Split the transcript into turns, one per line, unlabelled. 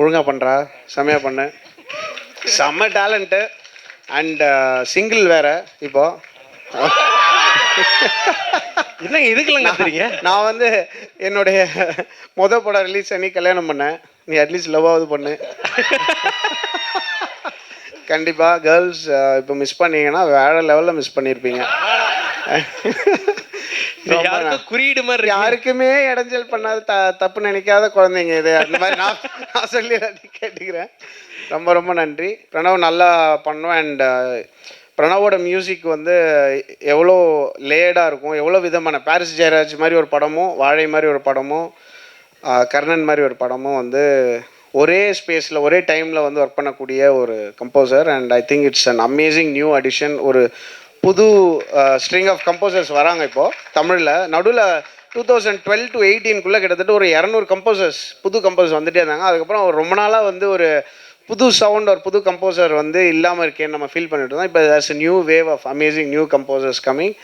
ஒழுங்காக பண்ணுறா, செம்மையாக பண்ணு, செம்ம டேலண்ட்டு அண்ட் சிங்கிள் வேற இப்போ.
என்ன இதுக்கெல்லாம் கத்துறீங்க?
நான் வந்து என்னுடைய படம் ரிலீஸ் பண்ணி கல்யாணம் பண்ணேன். நீ அட்லீஸ்ட் லவ்வாவது பண்ணு. கண்டிப்பாக கேர்ள்ஸ் இப்போ மிஸ் பண்ணீங்கன்னா வேற லெவலில் மிஸ் பண்ணியிருப்பீங்க.
குறியீடு மாதிரி
யாருக்குமே இடைஞ்சல் பண்ணாத தப்பு நினைக்காத குழந்தைங்க இது. அந்த மாதிரி நான் சொல்லி கேட்டுக்கிறேன். ரொம்ப ரொம்ப நன்றி. பிரணவ் நல்லா பண்ணோம். அண்ட் பிரணவோட மியூசிக் வந்து எவ்வளோ லேயர்டாக இருக்கும், எவ்வளோ விதமான பாரிஸ் ஜெயராஜ் மாதிரி ஒரு படமும், வாழை மாதிரி ஒரு படமும், கர்ணன் மாதிரி ஒரு படமும் வந்து ஒரே ஸ்பேஸில் ஒரே டைமில் வந்து ஒர்க் பண்ணக்கூடிய ஒரு composer. And I think it's an amazing new addition. ஒரு புது ஸ்ட்ரிங் ஆஃப் கம்போசர்ஸ் வராங்க இப்போது தமிழில். நடுவில் 2012 to 18 கிட்டத்தட்ட ஒரு 200 கம்போசர்ஸ் புது கம்போசர்ஸ் வந்துட்டே இருந்தாங்க. அதுக்கப்புறம் ரொம்ப நாளாக வந்து ஒரு புது சவுண்ட் ஒரு புது கம்போசர் வந்து இல்லாமல் இருக்கேன்னு நம்ம ஃபீல் பண்ணிட்டு இருந்தோம். இப்போ there's a new wave of amazing new composers coming.